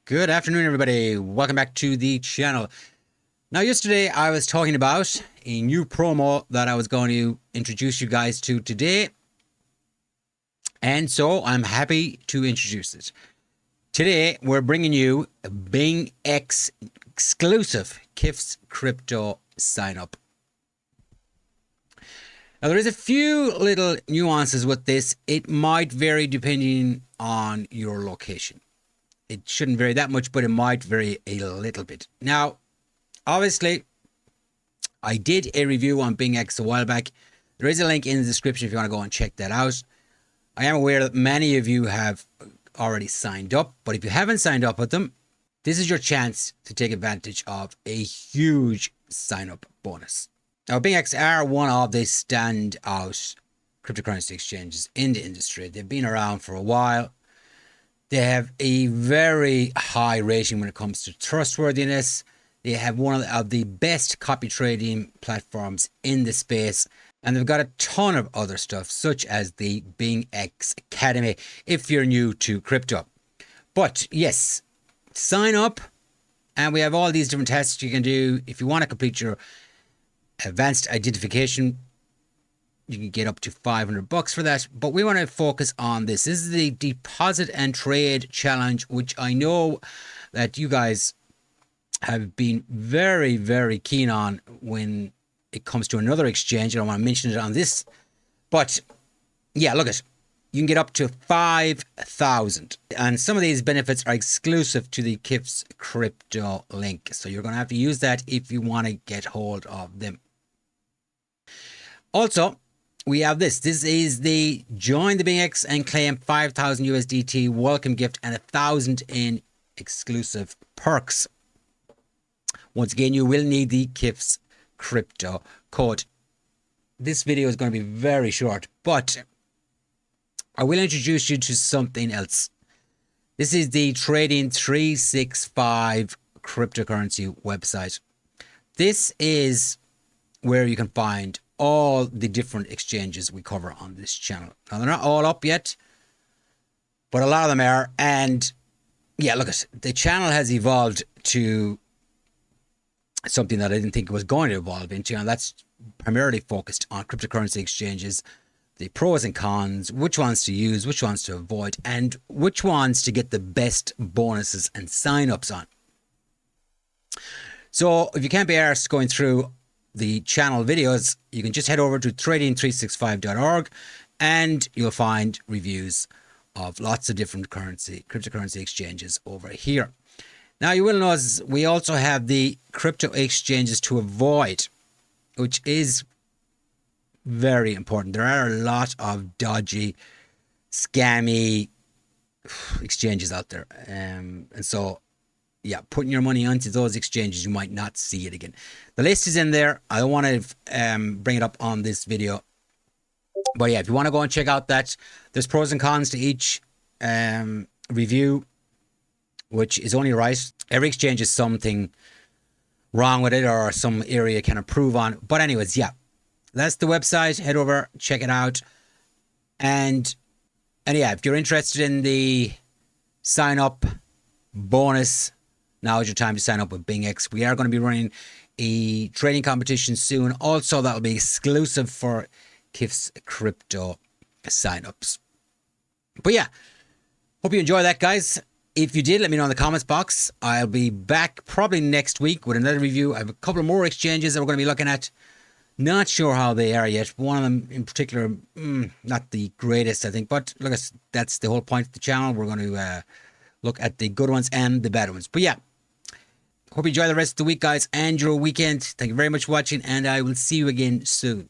Good afternoon, everybody. Welcome back to the channel. Now, yesterday I was talking about a new promo that I was going to introduce you guys to today. And so I'm happy to introduce it. Today, we're bringing you a BingX exclusive KIFS Crypto sign up. Now, there is a few little nuances with this. It might vary depending on your location. It shouldn't vary that much, but it might vary a little bit. Now, obviously, I did a review on BingX a while back. There is a link in the description if you want to go and check that out. I am aware that many of you have already signed up, but if you haven't signed up with them, this is your chance to take advantage of a huge sign-up bonus. Now, BingX are one of the standout cryptocurrency exchanges in the industry. They've been around for a while. They have a very high rating when it comes to trustworthiness. They have one of the best copy trading platforms in the space. And they've got a ton of other stuff, such as the BingX Academy, if you're new to crypto. But yes, sign up. And we have all these different tests you can do. If you want to complete your advanced identification, you can get up to $500 for that, but we want to focus on this. This is the deposit and trade challenge, which I know that you guys have been very, very keen on when it comes to another exchange. I don't want to mention it on this, but yeah, look at, you can get up to 5,000, and some of these benefits are exclusive to the KIFS Crypto link. So you're going to have to use that if you want to get hold of them. Also, we have this. This is the join the BingX and claim 5,000 USDT welcome gift and 1,000 in exclusive perks. Once again, you will need the KIFS Crypto code. This video is going to be very short, but I will introduce you to something else. This is the Trading 365 cryptocurrency website. This is where you can find all the different exchanges we cover on this channel. Now, they're not all up yet, but a lot of them are. And yeah, look, the channel has evolved to something that I didn't think it was going to evolve into, and that's primarily focused on cryptocurrency exchanges, the pros and cons, which ones to use, which ones to avoid, and which ones to get the best bonuses and sign-ups on. So if you can't be arsed going through the channel videos, you can just head over to trading365.org and you'll find reviews of lots of different cryptocurrency exchanges over here. Now, you will notice we also have the crypto exchanges to avoid, which is very important. There are a lot of dodgy, scammy exchanges out there. And so, yeah, putting your money onto those exchanges, you might not see it again. The list is in there. I don't want to bring it up on this video. But yeah, if you want to go and check out that, there's pros and cons to each review, which is only right. Every exchange is something wrong with it or some area can improve on. But anyways, yeah, that's the website. Head over, check it out. And yeah, if you're interested in the sign up bonus, now is your time to sign up with BingX. We are going to be running a trading competition soon. Also, that will be exclusive for KIFS Crypto signups. But yeah, hope you enjoy that, guys. If you did, let me know in the comments box. I'll be back probably next week with another review. I have a couple of more exchanges that we're going to be looking at. Not sure how they are yet. One of them in particular, not the greatest, I think. But look, that's the whole point of the channel. We're going to look at the good ones and the bad ones. But yeah, hope you enjoy the rest of the week, guys, and your weekend. Thank you very much for watching, and I will see you again soon.